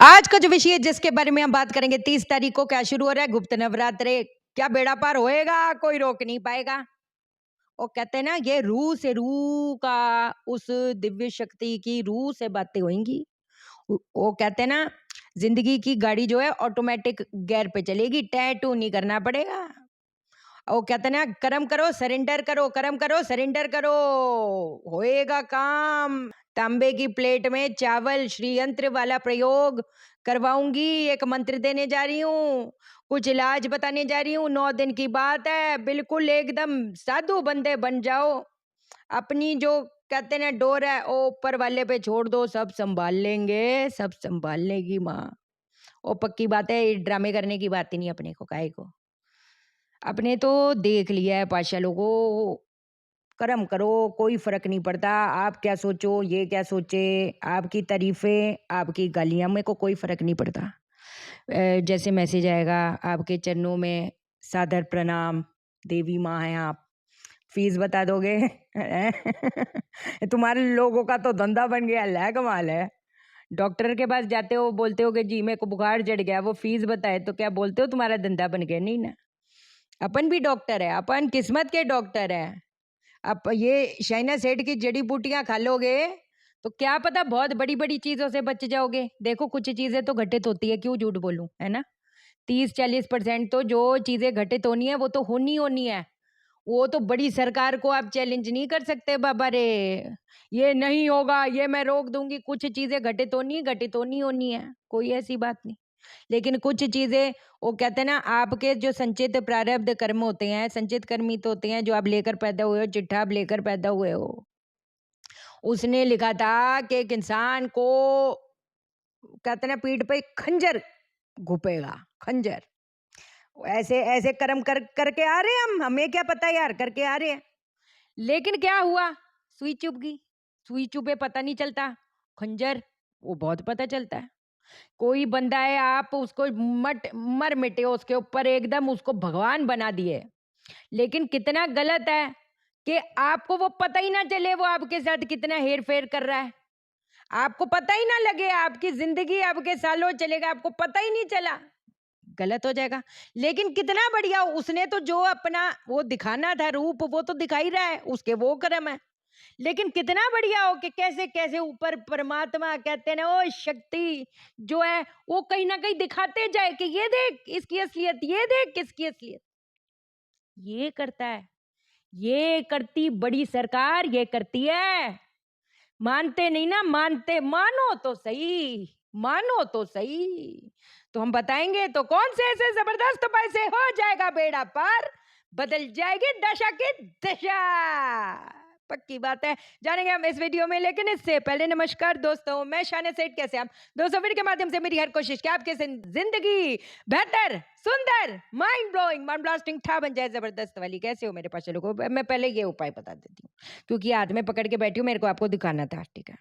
आज का जो विषय है जिसके बारे में हम बात करेंगे 30 तारीख को क्या शुरू हो रहा है गुप्त नवरात्रे। क्या बेड़ा पार होएगा, कोई रोक नहीं पाएगा। वो कहते हैं ना ये रूह से रूह का उस दिव्य शक्ति की रूह से बातें होंगी। वो कहते हैं ना जिंदगी की गाड़ी जो है ऑटोमेटिक गियर पे चलेगी, टैटू नहीं करना पड़ेगा। वो कहते हैं ना कर्म करो सरेंडर करो, कर्म करो सरेंडर करो, होएगा काम। तांबे की प्लेट में चावल श्री यंत्र वाला प्रयोग करवाऊंगी। एक मंत्र देने जा रही हूँ, कुछ इलाज बताने जा रही हूँ। 9 दिन की बात है, बिल्कुल एकदम साधु बंदे बन जाओ। अपनी जो कहते हैं ना डोर है वो ऊपर वाले पे छोड़ दो, सब संभाल लेंगे, सब संभाल लेगी माँ। वो पक्की बात है, ड्रामे करने की बात ही नहीं अपने को, काहे को। अपने तो देख लिया है पाशा लोगों। कर्म करो, कोई फर्क नहीं पड़ता। आप क्या सोचो, ये क्या सोचे, आपकी तारीफें, आपकी गालियां, मेरे को कोई फर्क नहीं पड़ता। जैसे मैसेज आएगा आपके चरणों में सादर प्रणाम, देवी माँ हैं आप, फीस बता दोगे। तुम्हारे लोगों का तो धंधा बन गया, है कमाल है। डॉक्टर के पास जाते हो, बोलते हो कि जी मेरे को बुखार चढ़ गया, वो फीस बताए तो क्या बोलते हो तुम्हारा धंधा बन गया? नहीं ना। अपन भी डॉक्टर है, अपन किस्मत के डॉक्टर है। आप ये शाइना सेठ की जड़ी बूटियां खा लोगे तो क्या पता बहुत बड़ी बड़ी चीजों से बच जाओगे। देखो कुछ चीजें तो घटित होती है, क्यों झूठ बोलूं, है ना। 30-40% तो जो चीजें घटित होनी है वो तो होनी होनी है। वो तो बड़ी सरकार को आप चैलेंज नहीं कर सकते बाबा रे, ये नहीं होगा, ये मैं रोक दूंगी। कुछ चीजें घटित होनी है, घटित होनी होनी है, कोई ऐसी बात नहीं। लेकिन कुछ चीजें, वो कहते हैं ना आपके जो संचित प्रारब्ध कर्म होते हैं, संचित कर्म ही तो होते हैं जो आप लेकर पैदा हुए हो, चिट्ठा आप लेकर पैदा हुए हो। उसने लिखा था कि एक इंसान को कहते हैं ना पीठ पे खंजर घुपेगा, खंजर। ऐसे ऐसे कर्म कर करके आ रहे हैं हम, हमें क्या पता यार, करके आ रहे हैं। लेकिन क्या हुआ, सुई चुभ गई। सुई चुभे पता नहीं चलता, खंजर वो बहुत पता चलता है। कोई बंदा है, आप उसको मट मर मिटे उसके ऊपर, एकदम उसको भगवान बना दिए। लेकिन कितना गलत है कि आपको वो पता ही ना चले वो आपके साथ कितना हेर फेर कर रहा है। आपको पता ही ना लगे, आपकी जिंदगी आपके सालों चलेगा, आपको पता ही नहीं चला, गलत हो जाएगा। लेकिन कितना बढ़िया, उसने तो जो अपना वो दिखाना था रूप वो तो दिखा ही रहा है, उसके वो कर्म है। लेकिन कितना बढ़िया हो कि कैसे कैसे ऊपर परमात्मा कहते हैं ना वो शक्ति जो है वो कहीं ना कहीं दिखाते जाए कि ये देख इसकी असलियत, ये देख इसकी असलियत। ये करता है, ये करती बड़ी सरकार, ये करती है। मानते नहीं ना, मानते मानो तो सही, मानो तो सही। तो हम बताएंगे तो कौन से ऐसे जबरदस्त उपाय से हो जाएगा बेड़ा पार, बदल जाएगी दशा की दिशा। पक्की बात है, जानेंगे हम इस वीडियो में। लेकिन इससे पहले नमस्कार दोस्तों, मैं शाइना सेठ, कैसे आप दोस्तों। वीडियो के माध्यम से मेरी हर कोशिश कि आपके जिंदगी बेहतर, सुंदर, माइंड ब्लोइंग, माइंड ब्लास्टिंग ठा बन जाए, जबरदस्त वाली। कैसे हो मेरे पास लोगों, मैं पहले ये उपाय बता देती हूँ क्योंकि हाथ में पकड़ के बैठी हूँ, मेरे को आपको दिखाना था, ठीक है।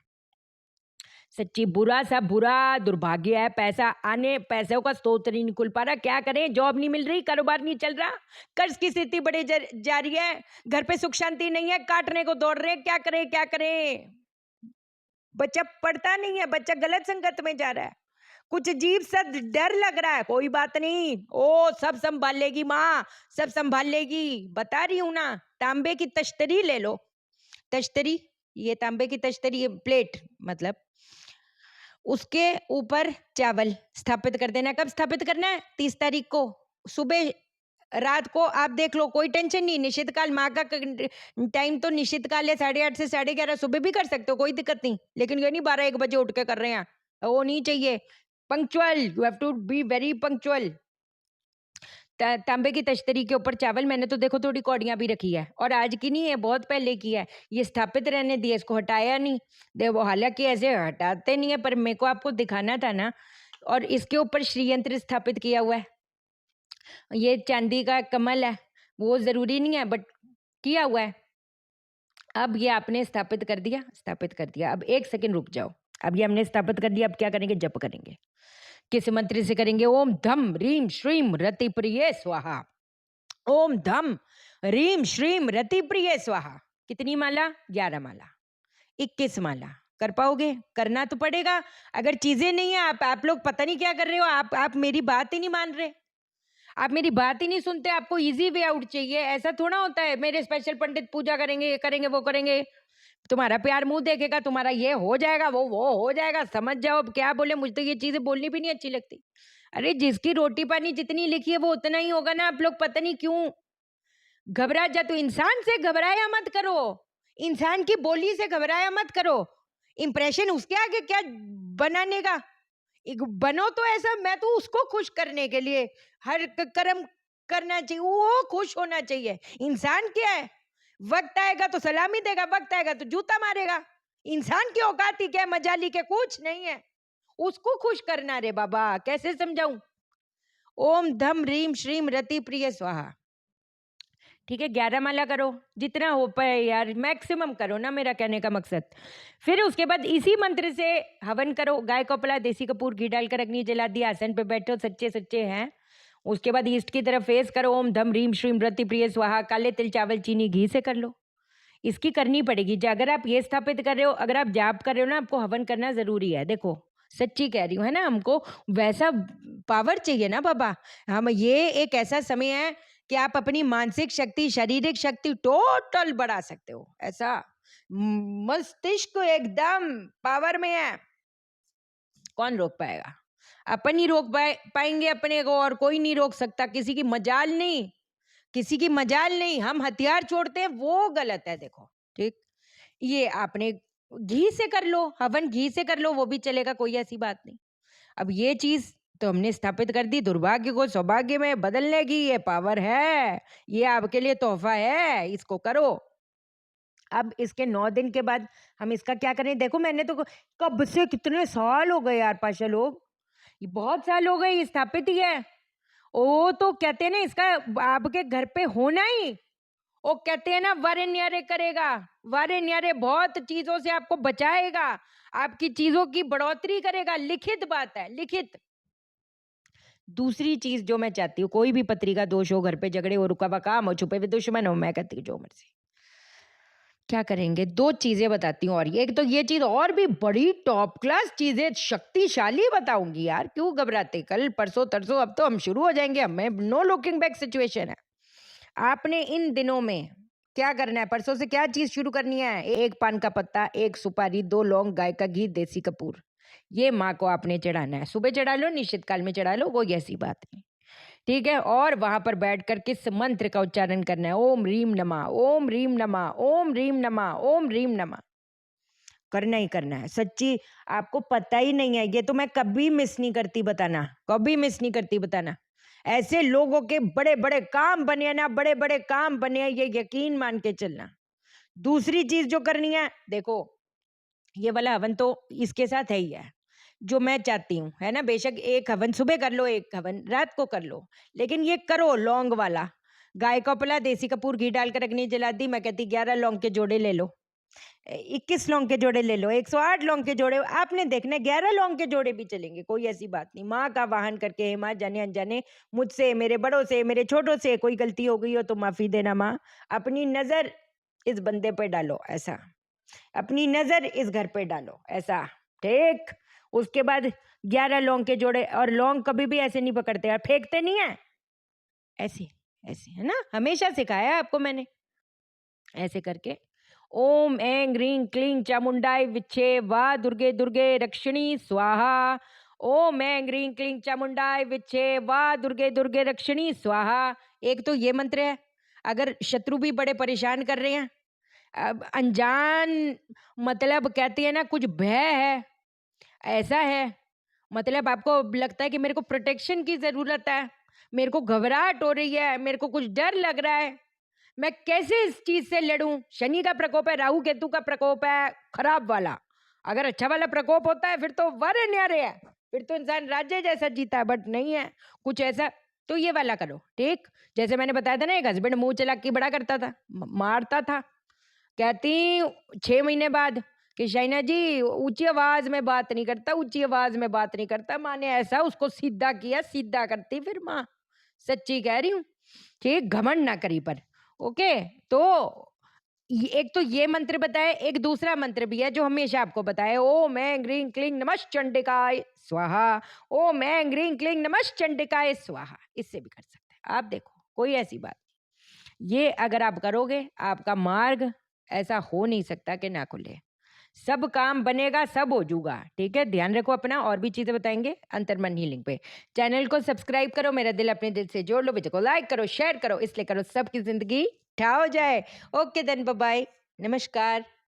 सच्ची बुरा सा बुरा दुर्भाग्य है, पैसा आने, पैसों का स्रोत नहीं निकल पा रहा। क्या करें, जॉब नहीं मिल रही, कारोबार नहीं चल रहा, कर्ज की स्थिति बड़ी जा रही है, घर पे सुख शांति नहीं है, काटने को दौड़ रहे हैं। क्या करें क्या करें। बच्चा पढ़ता नहीं है, बच्चा गलत संगत में जा रहा है, कुछ अजीब सा डर लग रहा है। कोई बात नहीं, ओ सब संभाल लेगी माँ, सब संभाल लेगी, बता रही हूं ना। तांबे की तश्तरी ले लो, तश्तरी, ये तांबे की तश्तरी प्लेट मतलब, उसके ऊपर चावल स्थापित कर देना। कब स्थापित करना है? 30 तारीख को सुबह, रात को आप देख लो, कोई टेंशन नहीं। निश्चित काल माँ का टाइम तो निश्चित काल है 8:30 से 11:30, सुबह भी कर सकते हो, कोई दिक्कत नहीं। लेकिन ये नहीं 12-1 बजे उठ के कर रहे हैं, वो नहीं चाहिए। Punctual, you have to be very punctual. तांबे की तश्तरी के ऊपर चावल, मैंने तो देखो थोड़ी कौड़ियां भी रखी है, और आज की नहीं है, बहुत पहले की है। ये स्थापित रहने दिया, इसको हटाया नहीं। देखो हालांकि ऐसे हटाते नहीं है, पर मेरे को आपको दिखाना था ना। और इसके ऊपर श्री यंत्र स्थापित किया हुआ है। ये चांदी का कमल है, वो जरूरी नहीं है बट किया हुआ है। अब ये आपने स्थापित कर दिया, स्थापित कर दिया। अब 1 सेकंड रुक जाओ। अब ये हमने स्थापित कर दिया, अब क्या करेंगे? जप करेंगे। किस मंत्र से करेंगे? ओम धम रीम श्रीम रति प्रिय स्वाहा। ओम धम रीम श्रीम रति प्रिय स्वाहा। कितनी माला? 11 माला, 21 माला, कर पाओगे? करना तो पड़ेगा। अगर चीजें नहीं है, आप लोग पता नहीं क्या कर रहे हो। आप मेरी बात ही नहीं मान रहे, आप मेरी बात ही नहीं सुनते। आपको इजी वे आउट चाहिए। ऐसा थोड़ा होता है मेरे स्पेशल पंडित पूजा करेंगे, ये करेंगे, वो करेंगे, तुम्हारा प्यार मुंह देखेगा, तुम्हारा ये हो जाएगा, वो हो जाएगा। समझ जाओ अब क्या बोले, मुझे तो ये चीजें बोलनी भी नहीं अच्छी लगती। अरे जिसकी रोटी पानी जितनी लिखी है वो उतना ही होगा ना। आप लोग पता नहीं क्यों घबरा जाते हो। इंसान से घबराया मत करो, इंसान की बोली से घबराया मत करो। इंप्रेशन उसके आगे क्या बनाने का? बनो तो ऐसा, मैं तो उसको खुश करने के लिए हर कर्म करना चाहिए, वो खुश होना चाहिए। इंसान क्या है, वक्त आएगा तो सलामी देगा, वक्त आएगा तो जूता मारेगा। इंसान की औकात ही क्या है, मजाली के कुछ नहीं है। उसको खुश करना रे बाबा, कैसे समझाऊं? ओम धम रीम श्रीम रति प्रिय स्वाहा। ठीक है, 11 माला करो, जितना हो पाए यार, मैक्सिमम करो ना, मेरा कहने का मकसद। फिर उसके बाद इसी मंत्र से हवन करो। गाय को पला, देसी कपूर घी डालकर अग्नि जला दी, आसन पे बैठो, सच्चे सच्चे हैं। उसके बाद ईस्ट की तरफ फेस करो। ओम धम रीम श्रीम रति प्रिय स्वाहा। काले तिल चावल चीनी घी से कर लो। इसकी करनी पड़ेगी। अगर आप ये स्थापित कर रहे हो, अगर आप जाप कर रहे हो ना, आपको हवन करना जरूरी है। देखो सच्ची कह रही हूँ, है ना, हमको वैसा पावर चाहिए ना बाबा। हम ये एक ऐसा समय है कि आप अपनी मानसिक शक्ति, शारीरिक शक्ति टोटल बढ़ा सकते हो। ऐसा मस्तिष्क एकदम पावर में है। कौन रोक पाएगा? अपन ही रोक पाएंगे अपने को, और कोई नहीं रोक सकता। किसी की मजाल नहीं, किसी की मजाल नहीं। हम हथियार छोड़ते हैं, वो गलत है। देखो ठीक, ये आपने घी से कर लो, हवन घी से कर लो, वो भी चलेगा, कोई ऐसी बात नहीं। अब ये चीज तो हमने स्थापित कर दी। दुर्भाग्य को सौभाग्य में बदलने की ये पावर है, ये आपके लिए तोहफा है, इसको करो। अब इसके 9 दिन के बाद हम इसका क्या करें? देखो मैंने तो कब से, कितने साल हो गए यार पाशा लोग, ये बहुत साल हो गए, ये स्थापित ही है। ओ तो कहते हैं ना, इसका आपके घर पे होना ही, वो कहते हैं ना, वारे न्यारे करेगा। वारे न्यारे बहुत चीजों से आपको बचाएगा, आपकी चीजों की बढ़ोतरी करेगा। लिखित बात है, लिखित। दूसरी चीज जो मैं चाहती हूँ, कोई भी पत्रिका दोष हो, घर पे झगड़े हो, रुका हुआ काम हो, छुपे हुए दुश्मन हो, मैं कहती हूँ जो मर्जी, क्या करेंगे? 2 चीजें बताती हूँ। और ये एक तो ये चीज और भी बड़ी टॉप क्लास चीजें, शक्तिशाली बताऊंगी यार। क्यों घबराते? कल परसों तरसों अब तो हम शुरू हो जाएंगे। हमें नो लुकिंग बैक सिचुएशन है। आपने इन दिनों में क्या करना है? परसों से क्या चीज शुरू करनी है? 1 पान का पत्ता, 1 सुपारी, 2 लौंग, गाय का घी, देसी कपूर। ये माँ को आपने चढ़ाना है। सुबह चढ़ा लो, निश्चित काल में चढ़ा लो, कोई ऐसी बात नहीं। ठीक है, और वहां पर बैठकर किस मंत्र का उच्चारण करना है? ओम रीम नमः, ओम रीम नमः, ओम रीम नमः, ओम रीम नमः। करना ही करना है। सच्ची आपको पता ही नहीं है, ये तो मैं कभी मिस नहीं करती बताना, कभी मिस नहीं करती बताना। ऐसे लोगों के बड़े बड़े काम बने ना, बड़े बड़े काम बने, ये यकीन मान के चलना। दूसरी चीज जो करनी है, देखो ये वाला हवन तो इसके साथ है ही है, जो मैं चाहती हूँ, है ना। बेशक एक हवन सुबह कर लो, एक हवन रात को कर लो, लेकिन ये करो लौंग वाला। गाय को पला, देसी कपूर घी डालकर अग्नि जला दी। मैं कहती 11 लौंग के जोड़े ले लो, 21 लौंग के जोड़े ले लो, 108 लौंग के जोड़े। आपने देखना 11 लौंग के जोड़े भी चलेंगे, कोई ऐसी बात नहीं। माँ का वाहन करके, हे माँ, जाने अनजाने मुझसे, मेरे बड़ों से, मेरे छोटों से कोई गलती हो गई हो तो माफी देना माँ। अपनी नजर इस बंदे पे डालो, ऐसा। अपनी नजर इस घर पे डालो, ऐसा। ठीक, उसके बाद 11 लौंग के जोड़े। और लौंग कभी भी ऐसे नहीं पकड़ते यार, फेंकते नहीं है, ऐसे ऐसे, है ना, हमेशा सिखाया है आपको मैंने। ऐसे करके ओम ऐं ग्रीं क्लीं चामुंडाय विच्छे वा दुर्गे दुर्गे रक्षिणी स्वाहा। ओम ऐं ग्रीं क्लीं चामुंडाय विच्छे वा दुर्गे दुर्गे रक्षिणी स्वाहा। एक तो ये मंत्र है। अगर शत्रु भी बड़े परेशान कर रहे हैं, अब अनजान, मतलब कहती है ना, कुछ भय है, ऐसा है, मतलब आपको लगता है कि मेरे को प्रोटेक्शन की जरूरत है, मेरे को घबराहट हो रही है, मेरे को कुछ डर लग रहा है, मैं कैसे इस चीज से लड़ूं? शनि का प्रकोप है, राहु केतु का प्रकोप है, खराब वाला। अगर अच्छा वाला प्रकोप होता है फिर तो वर न्यारे है, फिर तो इंसान राज्य जैसा जीता है, बट नहीं है कुछ ऐसा। तो ये वाला करो। ठीक, जैसे मैंने बताया था ना, एक हस्बैंड मुंह चलाकी बड़ा करता था, मारता था। कहती 6 महीने बाद कि शाइना जी ऊंची आवाज में बात नहीं करता, ऊंची आवाज में बात नहीं करता। माँ ने ऐसा उसको सीधा किया, सीधा करती फिर माँ। सच्ची कह रही हूँ। ठीक, घमंड ना करी पर। ओके, तो एक तो ये मंत्र बताया, एक दूसरा मंत्र भी है जो हमेशा आपको बताए, ओम ऐं ह्रीं क्लीं नमश्चंडिकाय स्वाहा, ओम ऐं ह्रीं क्लीं नमश्चंडिकाय स्वाहा। इससे भी कर सकते हैं आप, देखो कोई ऐसी बात नहीं। ये अगर आप करोगे, आपका मार्ग ऐसा हो नहीं सकता कि ना खुले। सब काम बनेगा, सब हो जूगा। ठीक है, ध्यान रखो अपना। और भी चीजें बताएंगे अंतर्मन हीलिंग पे। चैनल को सब्सक्राइब करो, मेरा दिल अपने दिल से जोड़ लो, वीडियो को लाइक करो, शेयर करो, इसलिए करो सबकी जिंदगी ठा हो जाए। ओके देन, बाय बाय, नमस्कार।